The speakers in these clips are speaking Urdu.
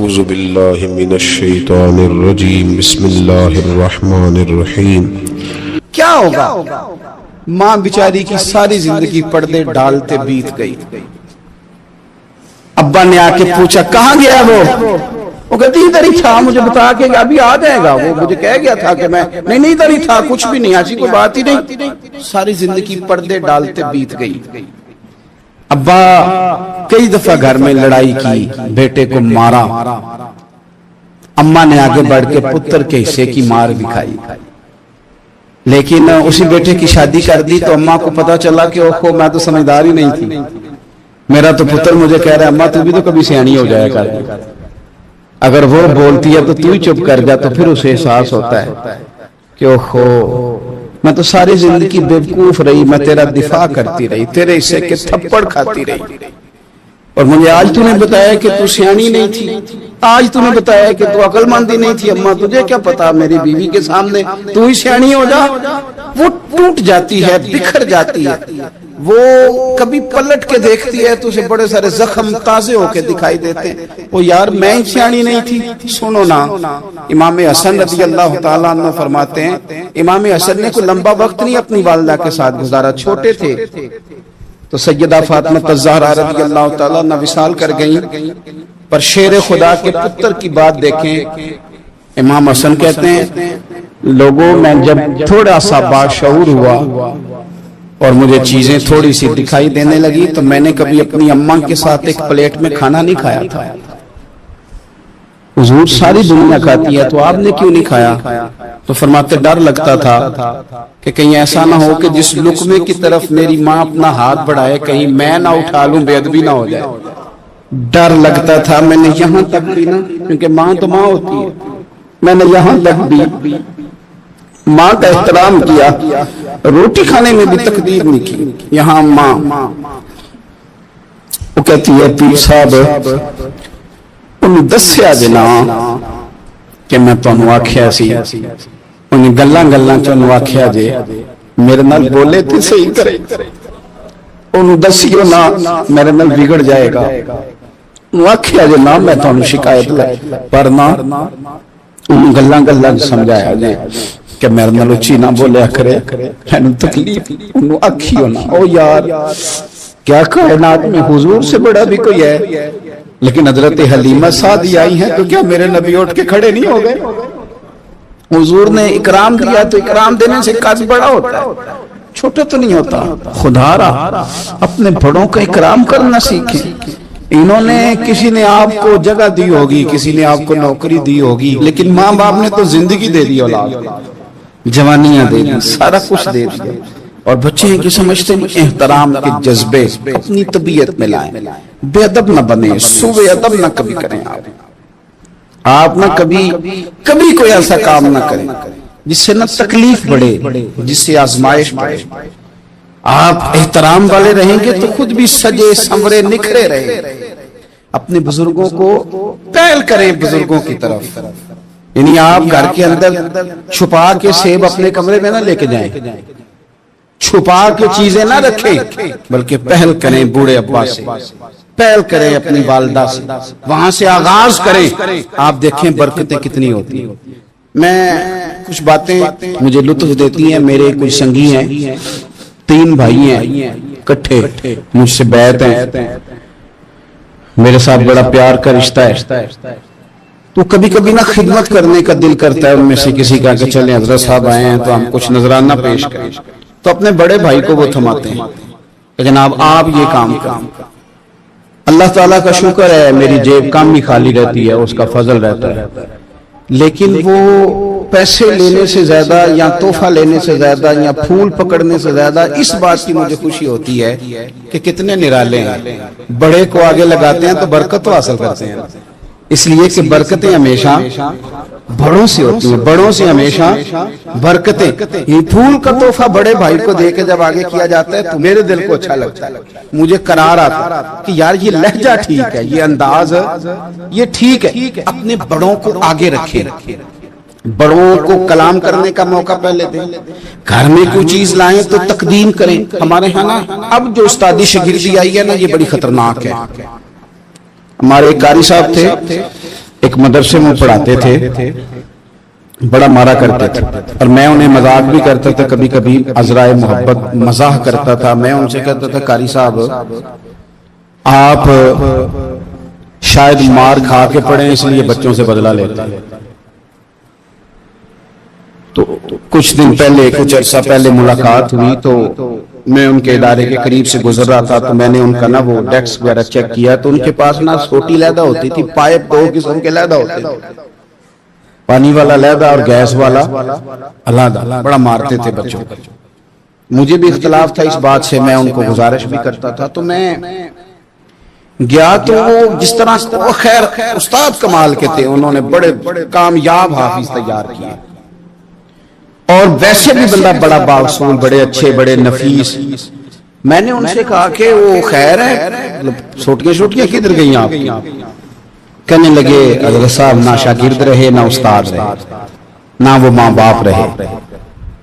اعوذ باللہ من الشیطان الرجیم بسم اللہ الرحمن الرحیم۔ کیا ہوگا؟ ماں بیچاری کی ساری زندگی پردے ڈالتے بیت گئی۔ ابا نے آ کے پوچھا کہاں گیا وہ کہتی ادھر ہی تھا، مجھے بتا کے ابھی آ جائے گا، وہ مجھے کہہ گیا تھا کہ میں نہیں ادھر ہی تھا، کچھ بھی نہیں، ایسی کوئی بات ہی نہیں۔ ساری زندگی پردے ڈالتے بیت گئی۔ ابا کئی دفعہ گھر میں لڑائی کی، بیٹے کو مارا، اماں نے آگے بڑھ کے پتر کے حصے کی مار بھی کھائی، لیکن اسی بیٹے کی شادی کر دی تو اماں کو پتا چلا کہ اوہو میں تو سمجھدار ہی نہیں تھی، میرا تو پتر مجھے کہہ رہا ہے اماں تو بھی تو کبھی سیانی ہو جایا کر، اگر وہ بولتی ہے تو ہی چپ کر جا، تو پھر اسے احساس ہوتا ہے کہ اوہو میں تو ساری زندگی بیوقوف رہی، میں تیرا دفاع کرتی رہی، تیرے حصے کے تھپڑ کھاتی رہی، اور مجھے آج تو نے بتایا کہ تو سیانی نہیں تھی، آج تو نے بتایا کہ تو عقل مندی نہیں تھی، اماں تجھے کیا پتا، میری بیوی کے سامنے تو ہی سیانی ہو جا۔ وہ ٹوٹ جاتی ہے، بکھر جاتی ہے، وہ کبھی پلٹ کے دیکھتی ہے تو اسے بڑے سارے زخم تازے ہو کے دکھائی دیتے ہیں، وہ یار میں ہی سیانی نہیں تھی۔ سنو نا، امام حسن رضی اللہ تعالیٰ عنہ فرماتے ہیں امام حسن نے کوئی لمبا وقت نہیں اپنی والدہ کے ساتھ گزارا، چھوٹے تھے تو سیدہ فاطمہ الزہرا رضی اللہ تعالیٰ عنہ وصال کر گئیں، پر شیر خدا کے پتر کی بات دیکھیں، امام حسن کہتے ہیں لوگوں میں جب تھوڑا سا باشعور ہوا اور مجھے چیزیں تھوڑی سی دکھائی دینے لگی تو میں نے کبھی اپنی اماں کے ساتھ ایک پلیٹ میں کھانا نہیں کھایا تھا۔ حضور ساری دنیا کھاتی ہے تو آپ نے کیوں نہیں کھایا؟ تو فرماتے ڈر لگتا تھا کہ کہیں ایسا نہ ہو کہ جس لقمے کی طرف میری ماں اپنا ہاتھ بڑھائے کہیں میں نہ اٹھا لوں، بے ادبی نہ ہو جائے، ڈر لگتا تھا۔ میں نے یہاں تک بھی نا، کیونکہ ماں تو ماں ہوتی ہے، میں نے یہاں تک بھی ماں کا احترام کیا، روٹی کھانے میں بھی تقدیر نہیں کی۔ یہاں ماں وہ کہتی ہے پیر صاحب انہیں دسیا جنا کہ میں تانوں آکھیا سی، انہیں گلاں گلاں چ انہوں آکھیا جے میرے نال بولے تے صحیح کرے، انہوں دسیو نا میرے نال بگڑ جائے گا، انہوں آکھیا جے نا میں تانوں شکایت لے، پر نا انہوں گلاں گلاں سمجھایا جے کہ میرے نال اچھی نہ بولیا کرے، انہوں تکلیف، انہوں آکھیو نا۔ او یار کیا کائنات میں حضور سے بڑا بھی کوئی ہے؟ لیکن حضرت حلیمہ سعدی آئی ہیں تو کیا میرے نبی اٹھ کے کھڑے نہیں ہو گئے؟ حضور نے اکرام دیا تو اکرام دینے سے قد بڑا ہوتا ہے، چھوٹا تو نہیں ہوتا۔ خدا را اپنے بڑوں کا اکرام کرنا سیکھیں۔ انہوں نے کسی نے آپ کو جگہ دی ہوگی، کسی نے آپ کو نوکری دی ہوگی، لیکن ماں باپ نے تو زندگی دے دی، اولاد جوانیاں دے دی، سارا کچھ دے دیا، اور بچے ہیں کہ سمجھتے ہیں احترام کے جذبے اپنی طبیعت میں لائیں، بے ادب نہ بنے، سوء ادب نہ کبھی کریں، آپ نہ کبھی کوئی ایسا کام نہ کریں جس سے نہ تکلیف بڑھے، جس سے آزمائش بڑھے۔ آپ احترام والے رہیں گے تو خود بھی سجے سنورے نکھرے رہیں۔ اپنے بزرگوں کو پہل کریں بزرگوں کی طرف، یعنی آپ گھر کے اندر چھپا کے سیب اپنے کمرے میں نہ لے کے جائیں، چھپا کے چیزیں نہ رکھیں، بلکہ پہل کریں بوڑھے ابا سے، پہل کریں اپنی والدہ سے، وہاں سے آغاز کریں، آپ دیکھیں برکتیں کتنی ہوتی ہیں۔ میں کچھ باتیں مجھے لطف دیتی ہیں، میرے کچھ سنگی ہیں، 3 بھائی ہیں کٹھے، مجھ سے بیعت ہیں، میرے ساتھ بڑا پیار کا رشتہ ہے، تو کبھی کبھی نہ خدمت کرنے کا دل کرتا ہے ان میں سے کسی کا کہ چلیں حضرت صاحب آئے ہیں تو ہم کچھ نذرانہ پیش کریں، تو اپنے بڑے بھائی کو وہ تھماتے ہیں کہ جناب آپ یہ کام کریں۔ اللہ تعالیٰ کا شکر ہے میری جیب کام ہی خالی رہتی ہے، اس کا فضل رہتا ہے، لیکن وہ پیسے لینے سے زیادہ یا تحفہ لینے سے زیادہ یا پھول پکڑنے سے زیادہ اس بات کی مجھے خوشی ہوتی ہے کہ کتنے نرالے ہیں، بڑے کو آگے لگاتے ہیں تو برکت تو حاصل کرتے ہیں، اس لیے کہ برکتیں ہمیشہ بڑوں سے ہوتی ہیں، بڑوں سے ہمیشہ برکتیں۔ یہ پھول کا تحفہ بڑے بھائی کو دے کے جب آگے کیا جاتا ہے تو میرے دل کو اچھا لگتا ہے، مجھے قرار آتا کہ یار یہ لہجہ ٹھیک ہے، یہ انداز یہ ٹھیک ہے، اپنے بڑوں کو آگے رکھیں، بڑوں کو کلام کرنے کا موقع پہلے دیں، گھر میں کوئی چیز لائیں تو تقدیم کریں۔ ہمارے ہاں نا اب جو استادی شاگردی آئی ہے نا یہ بڑی خطرناک ہے۔ ہمارے ایک قاری صاحب تھے، ایک مدرسے میں پڑھاتے تھے، بڑا مارا کرتے تھے، اور میں انہیں مذاق بھی کرتا تھا، کبھی کبھی عذرائے محبت مزاح کرتا تھا۔ میں ان سے کہتا تھا قاری صاحب آپ شاید مار کھا کے پڑھیں اس لیے بچوں سے بدلہ لیتے ہیں۔ تو کچھ دن پہلے، کچھ عرصہ پہلے ملاقات ہوئی تو میں ان کے ادارے کے قریب سے گزر رہا تھا، تو میں نے ان کا نا وہ ڈیسک وغیرہ چیک کیا تو ان کے پاس نا چھوٹی علیحدہ ہوتی تھی، پائپ 2 قسم کے علیحدہ ہوتے تھے، پانی والا علیحدہ اور گیس والا علیحدہ، بڑا مارتے تھے بچوں کو۔ مجھے بھی اختلاف تھا اس بات سے، میں ان کو گزارش بھی کرتا تھا، تو میں گیا تو وہ جس طرح وہ خیر استاد کمال کے تھے، انہوں نے بڑے کامیاب حافظ تیار کیے، اور ویسے بھی بندہ بڑا باوصول، بڑے اچھے، بڑے نفیس۔ میں نے ان سے کہا کہ وہ خیر ہے، چھوٹیاں چھوٹیاں کدھر گئیں آپ کی؟ کہنے لگے حضرت صاحب نہ شاگرد رہے، نہ استاد رہے، نہ وہ ماں باپ رہے۔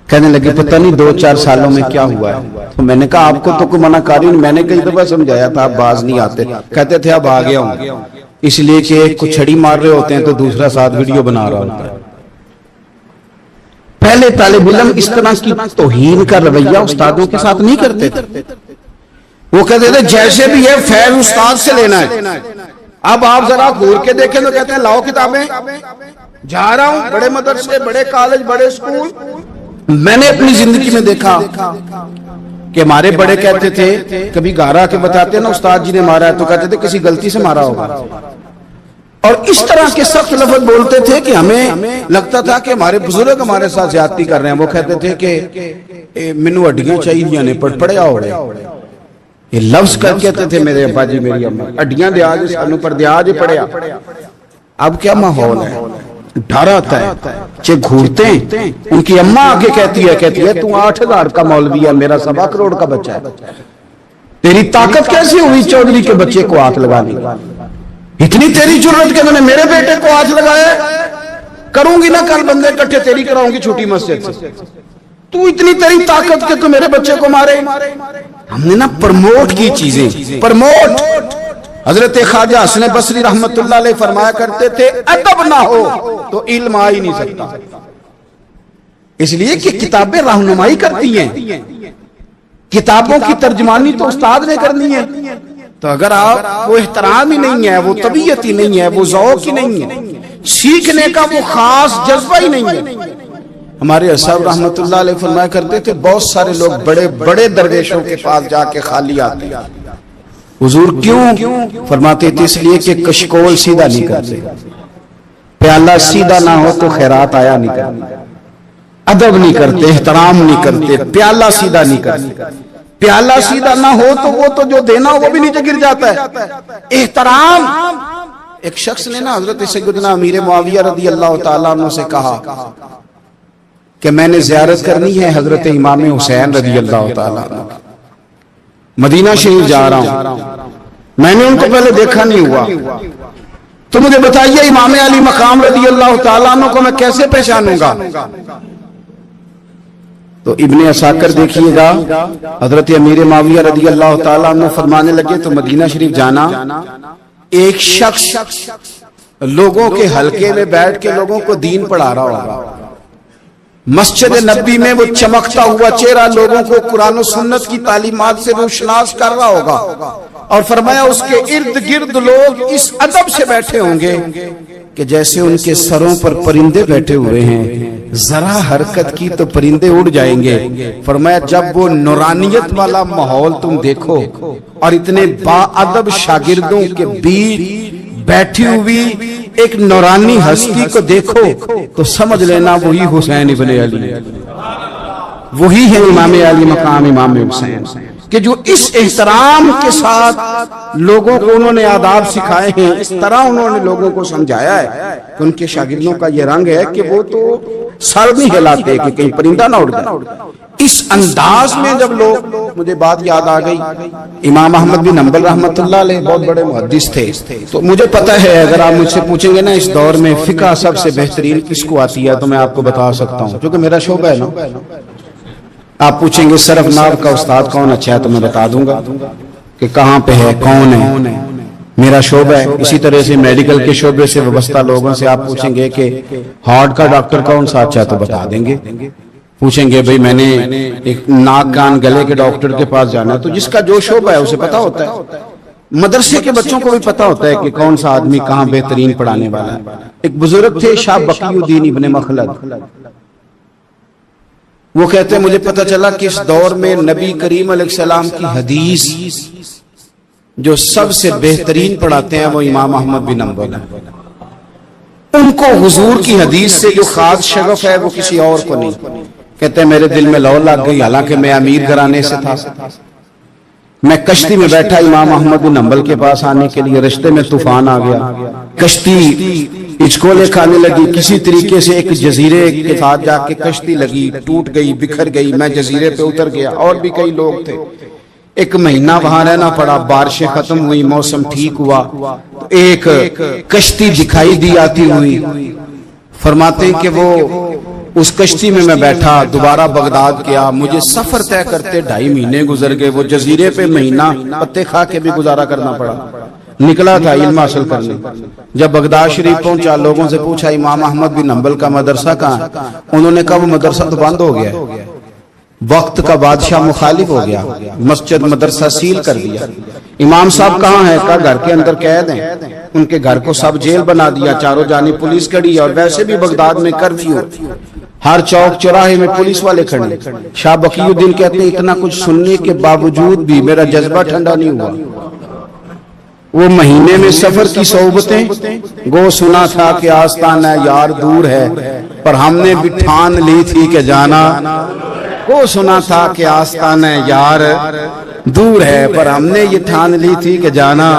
کہنے لگے پتہ نہیں 2-4 سالوں میں کیا ہوا ہے۔ تو میں نے کہا آپ کو تو کوئی منع کاری نہیں، میں نے کئی دفعہ سمجھایا تھا، آپ باز نہیں آتے۔ کہتے تھے اب آ گیا ہوں، اس لیے کہ ایک کو چھڑی مار رہے ہوتے ہیں تو دوسرا ساتھ ویڈیو بنا رہا ہوتا ہے۔ پہلے طالب علم اس طرح کی توہین کا رویہ استادوں کے ساتھ نہیں کرتے تھے، وہ کہتے تھے جیسے بھی ہے فیض استاد سے لینا ہے۔ اب آپ ذرا گھور کے دیکھیں تو کہتے ہیں لاؤ کتابیں، جا رہا ہوں بڑے مدرسے، بڑے کالج، بڑے اسکول۔ میں نے اپنی زندگی میں دیکھا کہ ہمارے بڑے کہتے تھے، کبھی گارا کے بتاتے نا استاد جی نے مارا ہے تو کہتے تھے کسی غلطی سے مارا ہوگا، اور اس طرح کے سخت لفظ بولتے تھے کہ ہمیں لگتا تھا کہ ہمارے بزرگ ہمارے ساتھ زیادتی کر رہے ہیں۔ وہ کہتے تھے کہ منو ہڈیاں چاہیے نے پڑیا ہو رہے، یہ لفظ کہتے تھے میرے ابا جی، میری اماں، ہڈیاں دیا جی سانو پر دیا جی پڑیا۔ اب کیا ماحول ہے، ڈر آتا ہے، چے گھورتے ہیں۔ ان کی اماں آگے کہتی ہے تو 8000 کا مولوی ہے، میرا 1.25 کروڑ کا بچہ ہے، تیری طاقت کیسی ہوئی چودھری کے بچے کو ہاتھ لگانے؟ اتنی تیری جرت کہ میں نے میرے بیٹے کو ہاتھ لگایا، کروں گی نا کل بندے اکٹھے تیری کراؤں گی چھوٹی مسجد سے، تو اتنی تیری طاقت کہ تو میرے بچے کو مارے۔ ہم نے نا پرموٹ کی چیزیں، پرموٹ۔ حضرت خواجہ حسن بصری رحمت اللہ علیہ فرمایا کرتے تھے ادب نہ ہو تو علم آ ہی نہیں سکتا، اس لیے کہ کتابیں رہنمائی کرتی ہیں، کتابوں کی ترجمانی تو استاد نے کرنی ہے۔ تو اگر آپ وہ احترام ہی نہیں ہے، وہ طبیعت ہی نہیں ہے، وہ ذوق ہی نہیں ہے، سیکھنے کا وہ خاص جذبہ ہی نہیں ہے۔ ہمارے اصحاب رحمت اللہ علیہ فرمایا کرتے تھے بہت سارے لوگ بڑے بڑے درویشوں کے پاس جا کے خالی آتے ہیں۔ حضور کیوں؟ فرماتے تھے اس لیے کہ کشکول سیدھا نہیں کرتے، پیالہ سیدھا نہ ہو تو خیرات آیا نہیں کرتے، ادب نہیں کرتے، احترام نہیں کرتے، پیالہ سیدھا نہیں کرتے۔ پیالہ سیدھا نہ ہو تو وہ تو جو دینا وہ بھی نیچے گر جاتا ہے۔ احترام۔ ایک شخص نے نا حضرت سیدنا امیر معاویہ رضی اللہ تعالیٰ عنہ سے کہا کہ میں نے زیارت کرنی ہے حضرت امام حسین رضی اللہ تعالیٰ عنہ، مدینہ شریف جا رہا ہوں، میں نے ان کو پہلے دیکھا نہیں ہوا، تو مجھے بتائیے امام علی مقام رضی اللہ تعالیٰ عنہ کو میں کیسے پہچانوں گا؟ تو ابن عساکر دیکھیے گا حضرت امیر معاویہ رضی اللہ تعالیٰ عنہ فرمانے لگے تو مدینہ شریف جانا، ایک شخص لوگوں کے حلقے میں بیٹھ کے لوگوں کو دین پڑھا رہا ہوگا، مسجد نبی میں وہ چمکتا ہوا چہرہ لوگوں کو قرآن و سنت کی تعلیمات سے روشناس کر رہا ہوگا، اور فرمایا اس کے ارد گرد لوگ اس ادب سے بیٹھے ہوں گے کہ جیسے ان کے سروں پر پرندے بیٹھے ہوئے ہیں، ذرا حرکت کی تو پرندے اڑ جائیں گے۔ فرمایا جب وہ نورانیت والا ماحول تم دیکھو اور اتنے با ادب شاگردوں کے بیچ بیٹھی ہوئی ایک نورانی ہستی کو دیکھو تو سمجھ لینا وہی حسین ابن علی، وہی ہے امام علی مقام امام حسین، کہ جو اس احترام کے ساتھ لوگوں کو انہوں نے آداب سکھائے ہیں، اس طرح انہوں نے لوگوں کو سمجھایا ہے کہ ان کے شاگردوں کا یہ رنگ ہے کہ وہ تو سر نہیں ہلاتے کہ کہیں پرندہ نہ اڑ جائے۔ اس انداز میں جب لوگ، مجھے بات یاد آ گئی، امام احمد بن حنبل رحمت اللہ علیہ بہت بڑے محدث تھے، تو مجھے پتہ ہے اگر آپ مجھ سے پوچھیں گے نا اس دور میں فقہ سب سے بہترین کس کو آتی ہے تو میں آپ کو بتا سکتا ہوں، کیونکہ میرا شعبہ ہے نا۔ آپ پوچھیں گے صرف نحو کا استاد کون اچھا ہے تو میں بتا دوں گا کہ کہاں پہ ہے، کون ہے، میرا شعبہ ہے. اسی طرح سے میڈیکل کے شعبے سے وابستہ لوگوں سے آپ پوچھیں گے کہ ہارٹ کا ڈاکٹر کون سا اچھا تو بتا دیں گے. پوچھیں گے بھئی میں نے ایک ناک کان گلے کے ڈاکٹر کے پاس جانا ہے, تو جس کا جو شعبہ ہے اسے پتا ہوتا ہے. مدرسے کے بچوں کو بھی پتا ہوتا ہے کہ کون سا آدمی کہاں بہترین پڑھانے والا ہے. ایک بزرگ تھے شاہ بقی الدین ابن مخلد, وہ کہتے ہیں مجھے پتا چلا کہ اس دور میں نبی کریم علیہ السلام کی حدیث جو سب سے بہترین پڑھاتے ہیں وہ امام احمد بن حنبل ہیں. ان کو حضور کی حدیث سے جو خاص شغف ہے وہ کسی اور کو نہیں. کہتے ہیں میرے دل میں لو لگ گئی, حالانکہ میں امیر گھرانے سے تھا. میں کشتی میں بیٹھا امام احمد بن حنبل کے پاس آنے کے لیے, رشتے میں طوفان آ گیا, کشتی اچکولے کھانے لگی. کسی طریقے سے ایک جزیرے کے ساتھ جا کے کشتی لگی, ٹوٹ گئی, بکھر گئی. میں جزیرے پہ اتر گیا, اور بھی کئی لوگ تھے. ایک مہینہ وہاں رہنا پڑا. بارشیں ختم ہوئی, موسم ٹھیک ہوا, تو ایک کشتی دکھائی دی آتی ہوئی. فرماتے ہیں کہ وہ اس کشتی میں بیٹھا, دوبارہ بغداد گیا. مجھے سفر طے کرتے 2.5 مہینے گزر گئے. وہ جزیرے پہ مہینہ پتے کھا کے بھی گزارا کرنا پڑا. نکلا تھا علم حاصل کرنے. جب بغداد شریف پہنچا, لوگوں سے پوچھا امام احمد بن حنبل کا مدرسہ کہاں ہے؟ انہوں نے کہا وہ مدرسہ تو بند ہو گیا ہے, وقت کا بادشاہ مخالف ہو گیا, مسجد مدرسہ سیل کر دیا. امام صاحب کہاں ہیں؟ کہا گھر کے اندر قید ہیں. ان کے گھر کو سب جیل بنا دیا, چاروں جانب پولیس کھڑی ہے, اور ویسے بھی بغداد میں کرفیو, ہر چوک چوراہے میں پولیس والے کھڑے. شاہ بقی الدین کہتے ہیں اتنا کچھ سننے کے باوجود بھی میرا جذبہ ٹھنڈا نہیں ہوا. وہ مہینے میں سفر کی صحبتیں, گو سنا تھا کہ آستانہ یار دور ہے, پر ہم نے بھی ٹھان لی تھی کہ جانا. گو سنا تھا کہ آستانہ یار دور ہے, پر ہم نے یہ ٹھان لی تھی کہ جانا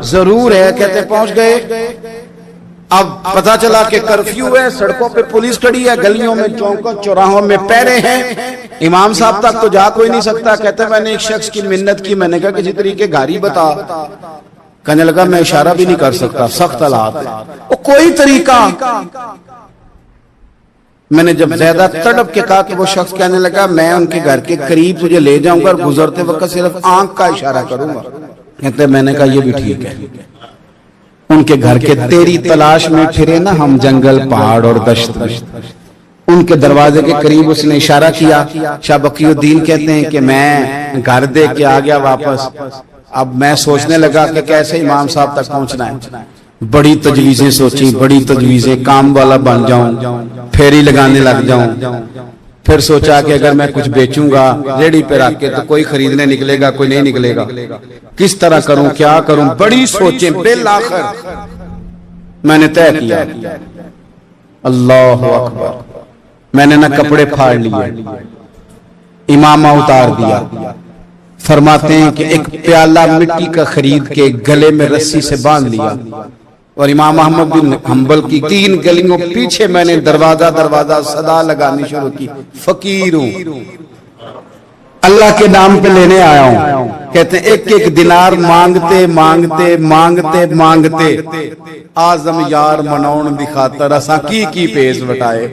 ضرور ہے. کہتے پہنچ گئے. اب پتا چلا کہ کرفیو ہے, سڑکوں پہ پولیس کھڑی ہے, گلیوں میں چوکوں چوراہوں میں پہرے ہیں. امام صاحب تک تو جا کوئی نہیں سکتا. کہتے میں نے ایک شخص کی منت کی, میں نے کہا کسی طریقے گاڑی بتا. کہنے لگا میں اشارہ بھی نہیں کر سکتا, سخت حالات. وہ کوئی طریقہ. میں نے جب زیادہ تڑپ کے کہا کہ وہ شخص کہنے لگا میں ان کے گھر کے قریب تجھے لے جاؤں گا, اور گزرتے وقت صرف آنکھ کا اشارہ کروں گا. کہتے میں نے کہا یہ بھی ٹھیک ہے. ان کے گھر کے تیری تلاش میں پھرے نا ہم جنگل پہاڑ اور دشت میں. ان کے دروازے کے قریب اس نے اشارہ کیا. شاہ بقی الدین کہتے ہیں کہ میں گھر دے کے آ گیا واپس. اب میں سوچنے لگا کہ کیسے امام صاحب تک پہنچنا ہے. بڑی تجویزیں سوچی, بڑی تجویزیں, کام والا بن جاؤں, پھیری لگانے لگ جاؤں. پھر سوچا کہ اگر میں کچھ بیچوں گا ریڑھی پہ رکھ کے تو کوئی خریدنے نکلے گا, کوئی نہیں نکلے گا. کس طرح کروں, کیا کروں, بڑی سوچیں. بالآخر میں نے طے کیا, اللہ اکبر, میں نے نہ کپڑے پھاڑ لیے, امامہ اتار دیا. فرماتے ہیں کہ ایک پیالہ مٹی کا خرید کے گلے میں رسی سے باندھ لیا, اور امام احمد بن حنبل کی 3 گلیوں پیچھے میں نے دروازہ دروازہ صدا لگانی شروع کی, فقیر ہوں, اللہ کے نام پہ لینے آیا ہوں. کہتے ہیں ایک ایک دینار مانگتے مانگتے مانگتے مانگتے آزم یار منون دی خاطر اساں کی پیش وٹائے.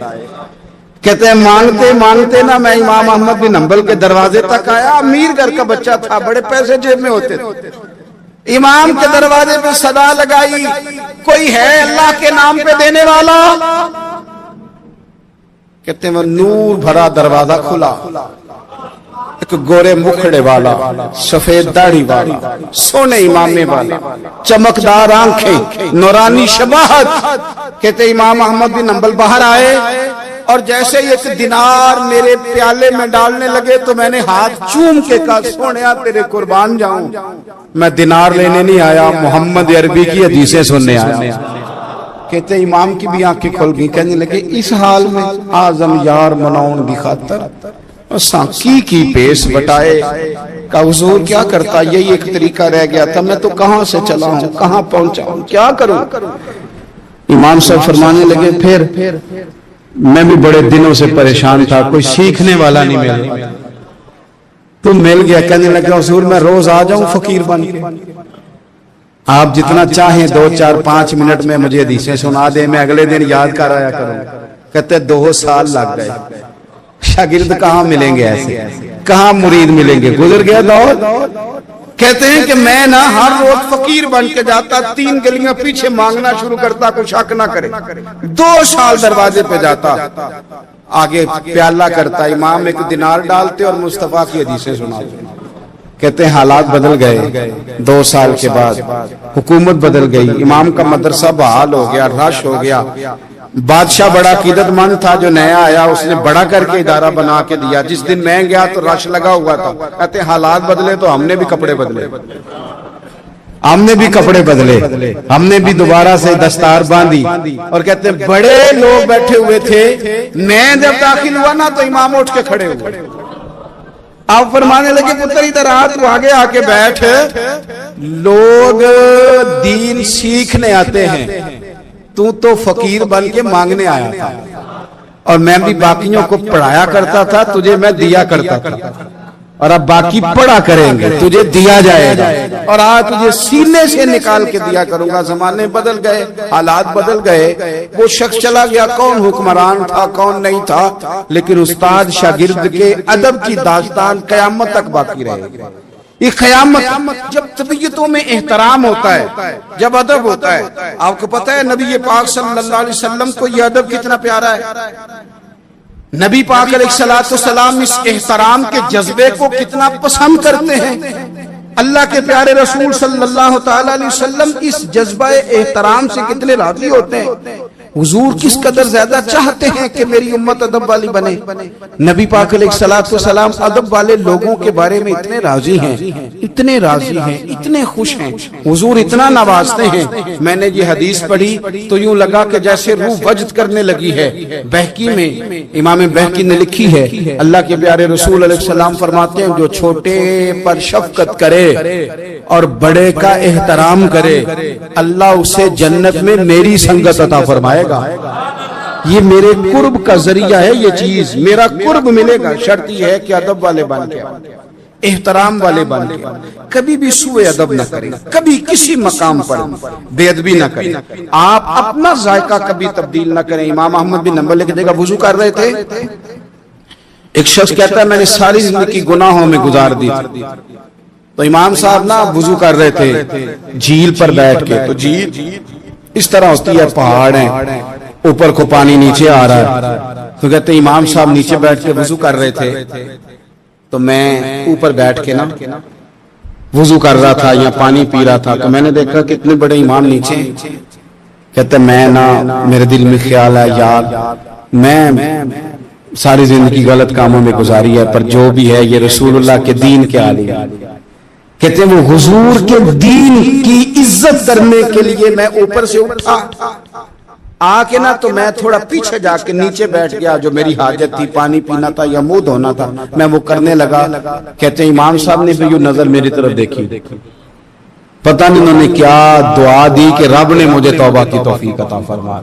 کہتے ہیں مانگتے مانگتے نا میں امام احمد بن حنبل کے دروازے تک آیا. امیر گھر کا بچہ تھا, بڑے پیسے جیب میں ہوتے تھے. امام کے دروازے پہ صدا لگائی, کوئی ہے اللہ کے نام پہ دینے والا؟ کہتے ہیں وہ نور بھرا دروازہ کھلا. ایک گورے مکھڑے والا, سفید داڑھی والا, سونے امامے والا, چمکدار آنکھیں, نورانی شباہت. کہتے امام احمد بن حنبل باہر آئے, اور جیسے ایک دینار میرے پیالے میں ڈالنے لگے تو میں نے ہاتھ چوم کے کہا سونیا تیرے قربان جاؤں, میں دینار لینے نہیں آیا, محمد عربی کی حدیثیں سننے آیا. کہتے امام کی بھی آنکھیں کھل گئی. کہنے لگے اس حال میں آزم یار منون دی خاطر اساں کی پیس بٹائے. کہ حضور کیا کرتا, یہی ایک طریقہ رہ گیا تھا, میں تو کہاں سے چلا ہوں, کہاں پہنچا ہوں, کیا کروں. امام صاحب فرمانے لگے پھر میں بھی بڑے دنوں سے پریشان تھا, کوئی سیکھنے والا نہیں ملا, تو مل گیا. کہنے لگا حضور میں روز آ جاؤں فقیر بن کے, آپ جتنا چاہیں 2 4 5 منٹ میں مجھے حدیثیں سنا دیں, میں اگلے دن یاد کر آیا کروں. کہتے 2 سال لگ گئے. شاگرد کہاں ملیں گے ایسے, کہاں مرید ملیں گے, گزر گیا دور. کہتے ہیں کہ میں نہ ہر روز فقیر بن کے جاتا، 3 گلیاں پیچھے مانگنا شروع کرتا، کوئی شک نہ کرے۔ 2 سال دروازے پہ جاتا، آگے پیالہ کرتا، امام 1 دینار ڈالتے اور مصطفیٰ کی حدیثیں سناتے۔ کہتے ہیں حالات بدل گئے، 2 سال کے بعد حکومت بدل گئی، امام کا مدرسہ بحال ہو گیا، رش ہو گیا۔ بادشاہ بڑا عقیدت مند تھا، جو نیا آیا اس نے بڑا کر کے ادارہ بنا کے دیا۔ جس دن میں گیا تو رش لگا ہوا تھا۔ کہتے ہیں حالات بدلے تو ہم نے بھی کپڑے بدلے، ہم نے بھی کپڑے بدلے، ہم نے بھی دوبارہ سے دستار باندھی۔ اور کہتے ہیں بڑے لوگ بیٹھے ہوئے تھے، میں جب داخل ہوا نا تو امام اٹھ کے کھڑے ہوئے۔ آپ فرمانے لگے پتر ادھر آ، تو آگے آ کے بیٹھ، لوگ دین سیکھنے آتے ہیں، تو فقیر بن کے مانگنے آیا تھا، اور میں بھی باقیوں کو پڑھایا کرتا تھا، تجھے میں دیا کرتا تھا، اور اب باقی پڑھا کریں گے، تجھے دیا جائے گا، اور آج تجھے سینے سے نکال کے دیا کروں گا۔ زمانے بدل گئے، حالات بدل گئے، وہ شخص چلا گیا، کون حکمران تھا کون نہیں تھا، لیکن استاد شاگرد کے ادب کی داستان قیامت تک باقی رہے گی۔ یہ قیامت جب طبیعتوں میں احترام ہوتا ہے، جب ادب ہوتا ہے۔ آپ کو پتہ ہے نبی پاک صلی اللہ علیہ وسلم کو یہ ادب کتنا پیارا ہے؟ نبی پاک علیہ السلام اس احترام کے جذبے کو کتنا پسند کرتے ہیں۔ اللہ کے پیارے رسول صلی اللہ تعالی علیہ وسلم اس جذبہ احترام سے کتنے راضی ہوتے ہیں۔ حضور کس قدر زیادہ چاہتے ہیں کہ میری امت ادب والی بنے۔ نبی پاک علیہ السلام ادب والے لوگوں کے بارے میں اتنے راضی ہیں، اتنے راضی ہیں، اتنے خوش ہیں، حضور اتنا نوازتے ہیں۔ میں نے یہ حدیث پڑھی تو یوں لگا کہ جیسے روح وجد کرنے لگی ہے۔ بہقی میں امام بہقی نے لکھی ہے، اللہ کے پیارے رسول علیہ السلام فرماتے ہیں جو چھوٹے پر شفقت کرے اور بڑے کا احترام کرے، اللہ اسے جنت میں میری سنگت عطا فرمائے گا۔ یہ میرے قرب کا ذریعہ ہے، یہ چیز میرا قرب ملے گا۔ شرط یہ ہے کہ ادب والے بن کے، احترام والے بن کے، کبھی بھی سوء ادب نہ کریں، کبھی کسی مقام پر بے ادبی نہ کریں، آپ اپنا ذائقہ کبھی تبدیل نہ کریں۔ امام احمد بن حنبل لکھتے ہیں وضو کر رہے تھے، ایک شخص کہتا ہے میں نے ساری زندگی گناہوں میں گزار دی تھی، تو امام صاحب نا وضو کر رہے تھے جھیل پر بیٹھ کے، تو جھیل اس طرح ہوتی ہے، پہاڑ ہیں، اوپر کو پانی نیچے آ رہا ہے، تو کہتے ہیں امام صاحب نیچے بیٹھ کے وضو کر رہے تھے، تو میں اوپر بیٹھ کے نا وضو کر رہا تھا یا پانی پی رہا تھا، تو میں نے دیکھا کہ اتنے بڑے امام نیچے۔ کہتے ہیں میں نا میرے دل میں خیال ہے یار میں ساری زندگی غلط کاموں میں گزاری ہے، پر جو بھی ہے یہ رسول اللہ کے دین کے عالی ہے۔ کہتے ہیں وہ حضور کے دین کی عزت کرنے کے لیے میں اوپر سے اٹھا آ کے نا، تو میں تھوڑا پیچھے جا کے نیچے بیٹھ گیا، جو میری حاجت تھی، پانی پینا تھا یا منہ دھونا تھا، میں وہ کرنے لگا۔ کہتے ہیں امام صاحب نے بھی یوں نظر میری طرف دیکھی، پتہ نہیں انہوں نے کیا دعا دی کہ رب نے مجھے توبہ کی توفیق عطا فرما۔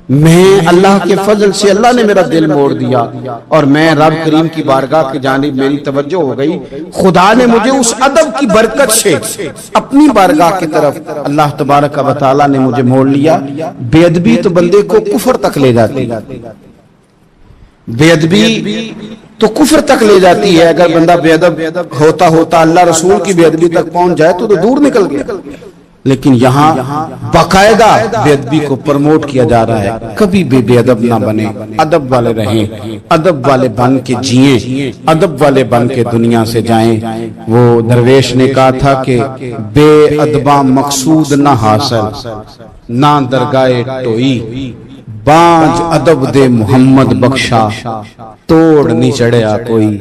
میں اللہ کے فضل سے اللہ نے میرا دل موڑ دیا، اور میں رب کریم کی بارگاہ کی جانب میری توجہ ہو گئی، خدا نے مجھے اس ادب کی برکت سے اپنی بارگاہ کی طرف اللہ تبارک و تعالی نے مجھے موڑ لیا۔ بے ادبی تو بندے کو کفر تک لے جاتی ہے، بے ادبی تو کفر تک لے جاتی ہے۔ اگر بندہ بے ادب ہوتا ہوتا اللہ رسول کی بے ادبی تک پہنچ جائے تو دور نکل گیا، لیکن یہاں باقاعدہ بے ادبی کو پروموٹ کیا جا رہا ہے۔ کبھی بھی بے ادب نہ بنے، ادب والے رہیں، ادب والے بن کے جئیں، ادب والے بن کے دنیا سے جائیں۔ وہ درویش نے کہا تھا کہ بے ادباں مقصود نہ حاصل، نہ درگاہ ٹوئی، بانج ادب دے محمد بخشا، توڑ نہیں چڑھیا کوئی۔